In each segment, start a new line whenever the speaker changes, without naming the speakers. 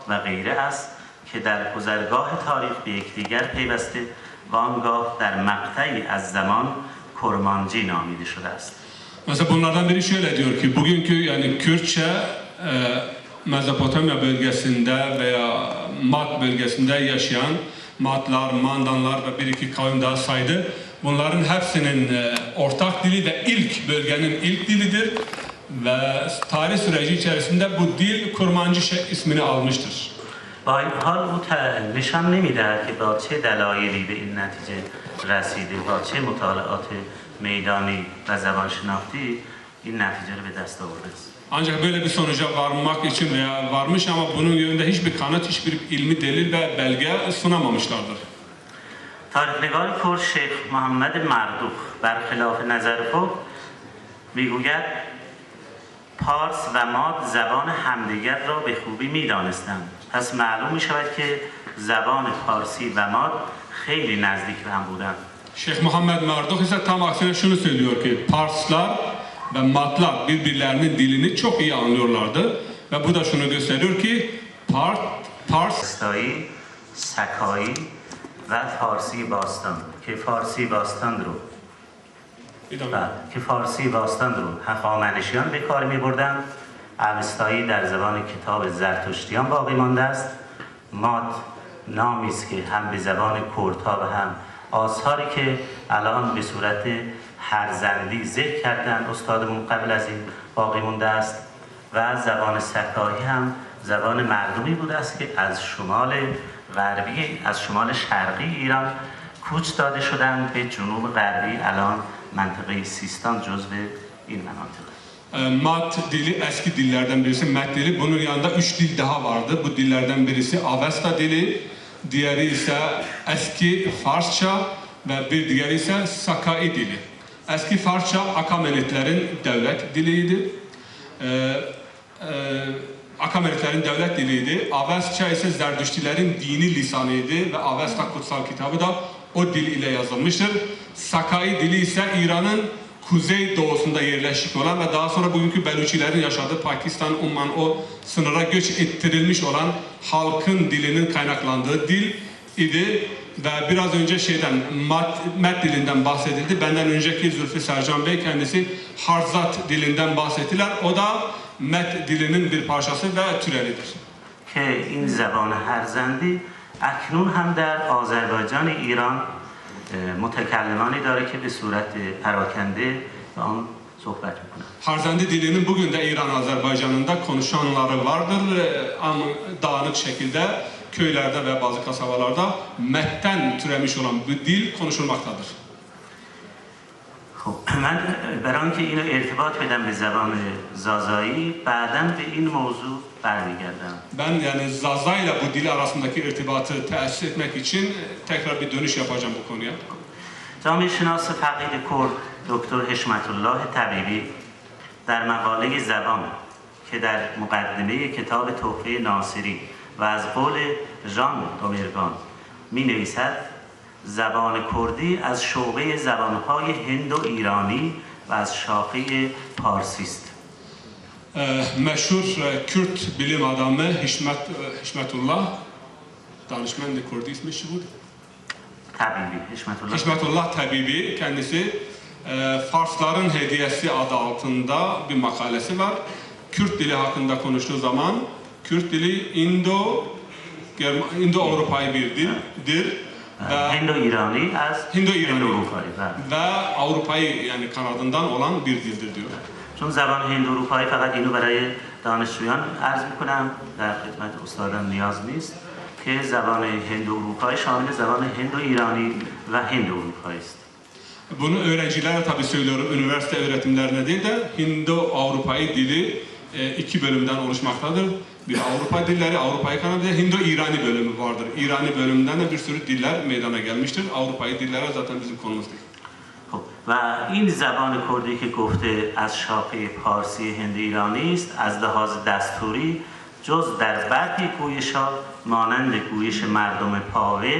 و غیره است که در گذرگاه تاریخ به یکدیگر پیوسته و آنگاه در مقطعی از زمان کرمانجی نامیده شده است.
Mesela bunlardan biri şöyle diyor ki bugünkü yani Kürtçe Mezopotamya bölgesinde veya Mat bölgesinde yaşayan Matlar, Mandanlar ve bir iki kavim daha saydı. Bunların hepsinin ortak dili ve ilk bölgenin ilk dilidir ve tarih süreci içerisinde bu dil Kurmancı ismini almıştır.
با این حال او نشان نمی‌دهد که با چه دلایلی به این نتیجه رسیده، با چه مطالعات میدانی و زبانشناختی این نتیجه رو به دست آورده است.
Ancak böyle bir sonuca varmak için veya varmış ama bunun yönünde hiçbir kanıt, hiçbir ilmi delil ve belge sunamamışlardır.
تاریخ‌نگار کرد شیخ محمد مردوخ برخلاف نظر خود میگوید پارس و ماد زبان همدیگر را به خوبی می‌دانستند. پس معلوم می‌شود که زبان پارسی و ماد خیلی نزدیک به هم بودند.
Şeyh Muhammed Marduk ise tam aksine şunu söylüyor ki Parslar ve Matlar birbirlerinin dilini çok iyi anlıyorlardı ve bu da şunu gösteriyor ki Pars
سکایی و فارسی باستان که فارسی باستان رو هخامنشیان به کار می‌بردند. اوستایی در زبان کتاب زرتشتیان باقی مانده است. مات نامی است که هم به زبان کردها و هم آثاری که الان به صورت هرزندی ذکر کردن استادمون قبل از این باقی مانده است و زبان سکایی هم زبان مردمی بوده است که از شمال غربی از شمال شرقی ایران کوچ داده شدند به جنوب غربی الان منطقه سیستان جزو این مناطق.
Mat dili eski dillerden birisi, Met dili. Bunun yanında 3 dil daha vardı. Bu dillerden birisi Avesta dili, diğeri ise eski Farsça ve bir diğeri ise Sakai dili. Eski Farsça Akamenitlerin devlet diliydi. Akamenitlerin devlet diliydi. Avesça ise Zerdüştilerin dini lisanıydı ve Avesta kutsal kitabı da o dil ile yazılmıştır. Sakai dili ise İran'ın kuzey doğusunda yerleşik olan ve daha sonra bugünkü Beluçilerin yaşadığı Pakistan, Umman o sınıra göç ettirilmiş olan halkın dilinin kaynaklandığı dil idi. Ve biraz önce Met dilinden bahsedildi. Benden önceki Zülfü Sercan Bey kendisi Harzat dilinden bahsettiler. O da Met dilinin bir parçası ve türevidir.
که این زبان هرزندی اکنون هم در آذربایجان ایران متکلمانی داره که به صورت پراکنده به آن صحبت میکنن.
Harzandi dilinin bugün de İran Azerbaycan'ında konuşanları vardır ama dağınık şekilde köylerde ve bazı kasabalarda Met'ten türemiş olan bu dil konuşulmaktadır.
خب من برای اینکه اینو ارتباط بدم به زبان زازایی بعداً به این موضوع برمیگردم.
Ben yani Zaza ile bu dil arasındaki irtibatı tesis etmek için tekrar bir dönüş yapacağım bu konuya.
جامعه شناس فقید کرد دکتر حشمت الله طبیبی در مقاله زبان که در مقدمه کتاب تحفه ناصری و از قول ژان دومرگان می نویسد زبان کردی از شعبه زبانهای هند و ایرانی و از شاخه پارسی است.
Meşhur Kürt bilim adamı Hişmetullah danışman da Kürt ismi şu bu. Hişmetullah Tabibi kendisi Farsların Hediyesi adı altında bir makalesi var. Kürt dili hakkında konuştuğu zaman Kürt dili İndo-Avrupa'yı bir dildir.
Hindu-İrani
ve Avrupa'yı yani kanadından olan bir dildir diyor.
چون زبان هند-اروپایی فقط اینو برای دانشجویان عرض میکنم در خدمت استادان نیاز نیست که زبان هند-اروپایی شامل زبان هند-ایرانی و هند-اروپایی است.
Bunu öğrencilere tabii söylüyorum, üniversite öğretimlerine değil de Hindu-Avrupa'yı dili iki bölümden oluşmaktadır. Bir Avrupa dilleri, Avrupa'yı kanadı, Hindu-İrani bölümü vardır. İrani bölümünden de bir sürü diller meydana gelmiştir. Avrupa'yı dillere zaten bizim konumuz değil.
و این زبان کردی که گفته از شاخه پارسی هند ایرانی است از لحاظ دستوری جز در برخی گویش‌ها مانند گویش مردم پاوه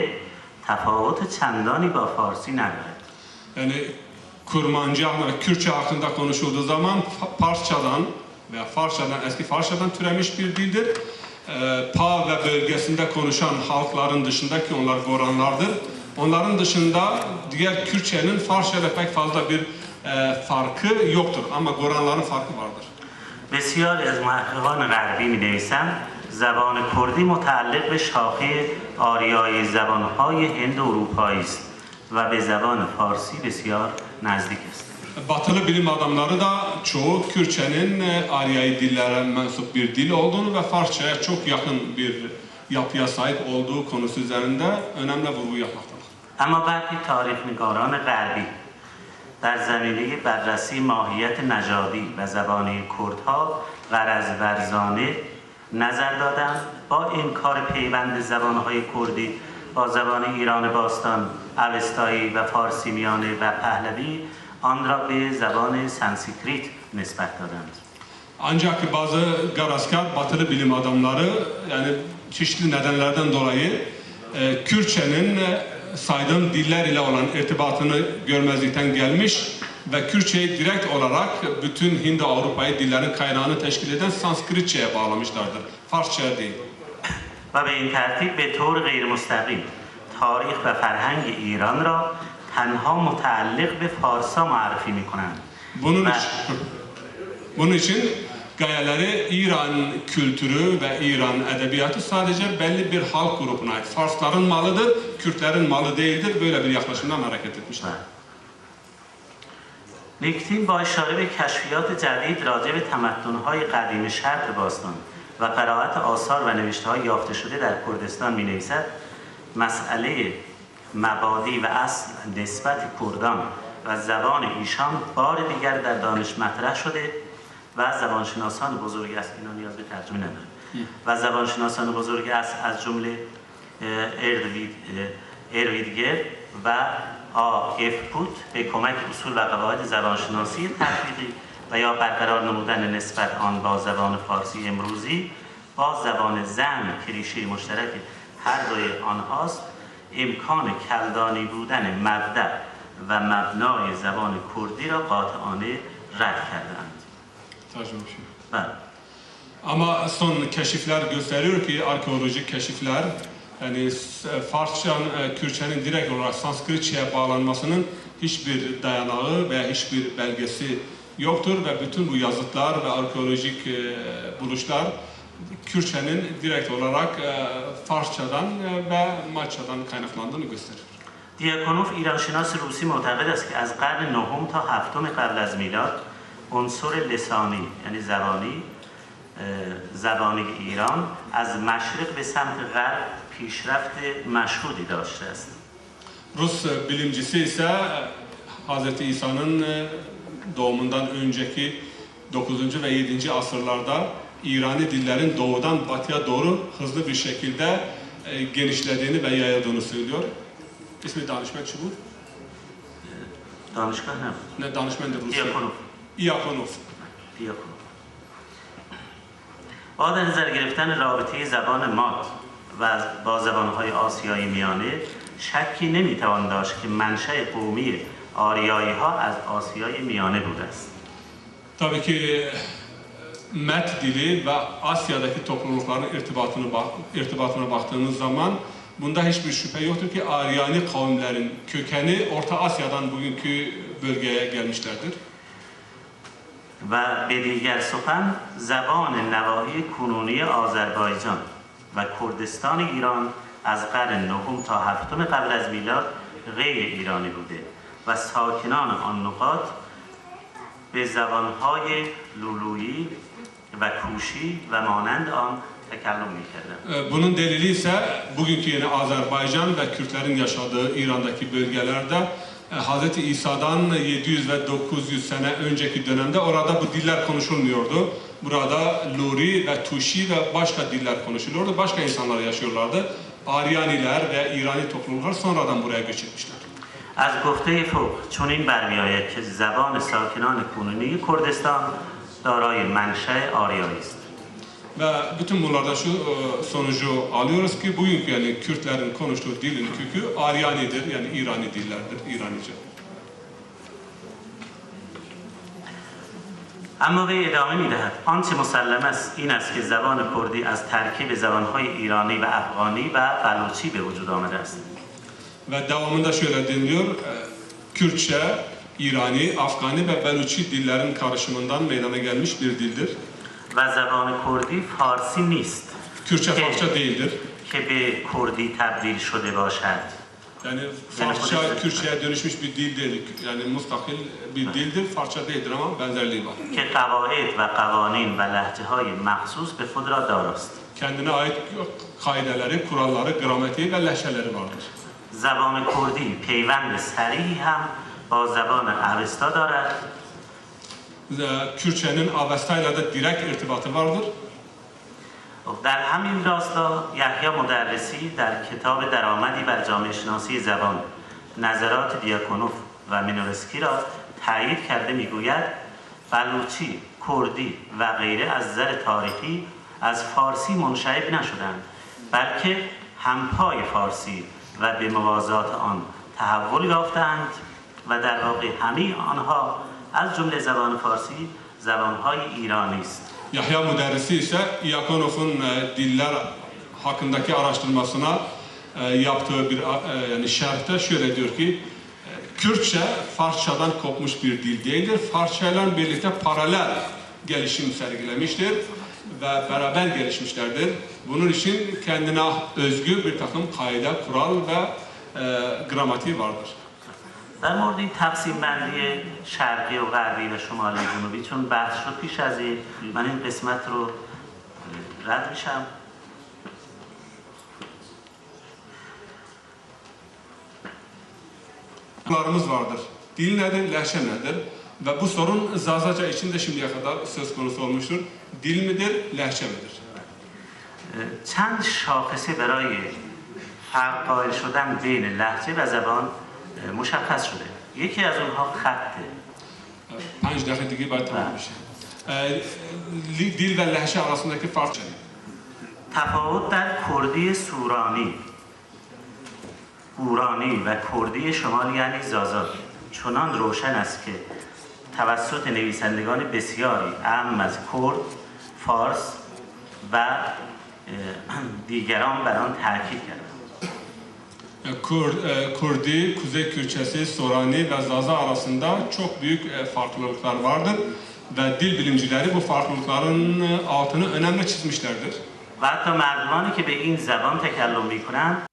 تفاوت چندانی با فارسی ندارد.
Yani Kurmanca ve Kürtçe hakkında konuşulduğu zaman Parsçadan veya Farsçadan, eski Farsçadan türemiş bir dildir. Pa ve bölgesinde konuşan halkların dışında ki onlar Goranlardır. Onların dışında diğer Kürtçenin Farsça ile pek fazla bir farkı yoktur ama Goranların farkı vardır.
بسیاری از محققان غربی می‌نویسند زبان کردی متعلق به شاخه آریایی زبان‌های هند و اروپایی است و به زبان فارسی بسیار نزدیک است.
Batılı bilim adamları da çoğu Kürtçenin Aryai dillere mensup bir dil olduğunu ve Farsça'ya çok yakın bir yapıya sahip olduğu konusu üzerinde önemli vurgu yapmaktadır.
اما برخی تاریخ‌نگاران غربی در زمینه بررسی ماهیت نژادی و زبانی کردها غرض ورزانه نظر دادند با انکار پیوند زبانهای کردی با زبان ایران باستان، اوستایی و فارسی میانه و پهلوی آن را به زبان سانسکریت نسبت دادند.
Ancak bazı garaskar batılı bilim adamları yani çeşitli nedenlerden dolayı Kürtçenin saydığım diller ile olan irtibatını görmezlikten gelmiş ve Kürtçeyi direkt olarak bütün Hindi-Avrupa'yı dillerin kaynağını teşkil eden Sanskritçe'ye bağlamışlardır. Farsça'ya değil.
و به این ترتیب به طور غیر مستقیم تاریخ و فرهنگ ایران را تنها متعلق به فارسا معرفی می‌کنند.
Bunun için gayeleri İran kültürü ve İran edebiyatı sadece belli bir halk grubuna ait. Farsların malıdır, Kürtlerin malı değildir. Böyle bir yaklaşımdan hareket etmişler.
نیکتین با اشاره به کشفیات جدید راجع به تمدن‌های قدیم شرق باستان و قرائت آثار و نوشته‌های یافته شده در کردستان می‌نویسد مسئله مبادی و اصل نسبت کردان و زبان ایشان بار دیگر در دانش مطرح شده و زبانشناسان بزرگ است اینا نیاز به ترجمه نداره و زبانشناسان بزرگ است از جمله ارویدگر و آف پوت به کمک اصول و قواعد زبانشناسی تطبیقی و یا برقرار نمودن نسبت آن با زبان فارسی امروزی با زبان زن که ریشه مشترک هر دوی آنهاست امکان کلدانی بودن مبدأ و مبنای زبان کردی را قاطعانه رد kerdand.
Ama son keşifler gösteriyor ki arkeolojik keşifler yani Farsça, Kürtçenin direkt olarak Sanskritçe'ye bağlanmasının hiçbir dayanağı veya hiçbir belgesi yoktur ve bütün bu yazıtlar ve arkeolojik buluşlar Kürtçenin direkt olarak Farsçadan ve Maççadan kaynaklandığını gösterir.
دیاکونوف ایرانشناس روسی معتقد است که از قرن نهم تا هفتم قبل از میلاد عنصر لسانی یعنی زبانی ایران از مشرق به سمت غرب پیشرفت مشهودی داشته است.
Rus bilimcisi ise Hz. İsa'nın doğumundan önceki 9. ve 7. asırlarda İrani dillerin doğudan batıya doğru hızlı bir şekilde genişlediğini ve yayıldığını söylüyor. İsmi danışman şu bu?
دانشگاه
ne? Ne danışman da Rusya?
دیاکونوف.
Iakonov.
با در نظر گرفتن رابطه زبان مات و با زبانهای آسیایی میانه شکی نمیتوان داشت که منشأ قومی آریایی ها از آسیای میانه بوده است.
Tabii ki Met dili ve Asya'daki toplulukların irtibatına baktığımız zaman bunda hiçbir şüphe yoktur ki Aryani kavimlerin kökeni Orta Asya'dan bugünkü bölgeye gelmişlerdir.
و به دیگر سخن زبان نواحی کنونی آذربایجان و کردستان ایران از قرن نهم تا هفتم قبل از میلاد غیر ایرانی بوده و ساکنان آن نقاط به زبانهای لولویی و کوشی و مانند آن تکلم می‌کردند.
Bunun delili ise bugünkü yine Azerbaycan ve Kürtlerin yaşadığı İran'daki bölgelerde Hz. İsa'dan 700 ve 900 sene önceki dönemde orada bu diller konuşulmuyordu. Burada Luri ve Tuşi ve başka diller konuşuluyordu. Başka insanlar yaşıyorlardı. Aryaniler ve İrani topluluklar sonradan buraya göç etmişler.
از گفته فوق چنین برمی‌آید که زبان ساکنان کنونی کردستان دارای منشأ آریایی است.
Ve bütün bunlardan şu sonucu alıyoruz ki bugünkü yani Kürtlerin konuştuğu dilin kökü Aryanidir yani İrani dillerdir, İranice.
اما وی ادامه می‌دهد آنچه مسلم است این است که زبان کردی از ترکیب زبان‌های ایرانی و افغانی و بلوچی به وجود آمده است.
Ve devamında şöyle deniliyor, Kürtçe, İrani, Afgani ve Beluçi dillerin karışımından meydana gelmiş bir dildir.
و زبان کردی فارسی نیست
Kürtçe Farsça değildir.
که به کردی تبدیل شده باشد.
Yani Farsça Kürtçe'ye dönüşmüş bir dil değil. Yani mustakil bir dildir. Farsça değildir ama benzerliği var.
که قواعد و قوانین و لهجه‌های مخصوص به خود را داراست.
Kendine ait kaideleri, kuralları, gramatiği ve lehçeleri vardır.
زبان کردی پیوند صریحی هم با زبان اوستا دارد.
Kürtçenin Avesta'yla da direkt irtibatı vardır.
در همین راستا یحیی مدرسی در کتاب درآمدی بر جامعه شناسی زبان نظرات دیاکونوف و مینورسکی را تایید کرده میگوید بلوچی، کردی و غیره از نظر تاریخی از فارسی منشعب نشدند بلکه همپای فارسی و به موازات آن تحول یافتند و در واقع همه آنها از جمله زبان فارسی زبانهای ایرانی است.
Yahya Müderrisi ise Iakonov'un diller hakkındaki araştırmasına yaptığı bir yani şerhte şöyle diyor ki Kürtçe Farsçadan kopmuş bir dil değildir. Farsça ile birlikte paralel gelişim sergilemiştir ve beraber gelişmişlerdir. Bunun için kendine özgü bir takım kaide, kural ve gramatiği vardır.
در مورد این تقسیم بندی شرقی و غربی و شمالی جنوبی چون بحث شد پیش از این من این قسمت رو رد میشم.
Sorularımız vardır. Dil nedir, lehçe nedir? Ve bu sorun Zazaca için de şimdiye kadar söz konusu olmuştur. Dil midir, lehçe midir?
چند شاخصه برای فرق قائل شدن بین لهجه و زبان مشخص شده. یکی از اونها خطه.
5 dakika دیگه باید تمام بشه. Dil ve lehçe arasındaki fark nedir?
تفاوت در کردی سورانی، گورانی و کردی شمال یعنی زازا چنان روشن است که توسط نویسندگان بسیاری اعم از کرد، فارس و دیگران بر آن تاکید کردند.
Kürdi, Kuzey Kürtçesi, Sorani ve Zaza arasında çok büyük farklılıklar vardır ve dil bilimcileri bu farklılıkların altını önemli çizmişlerdir.
و حتی مردمانی که به این زبان تکلم میکنند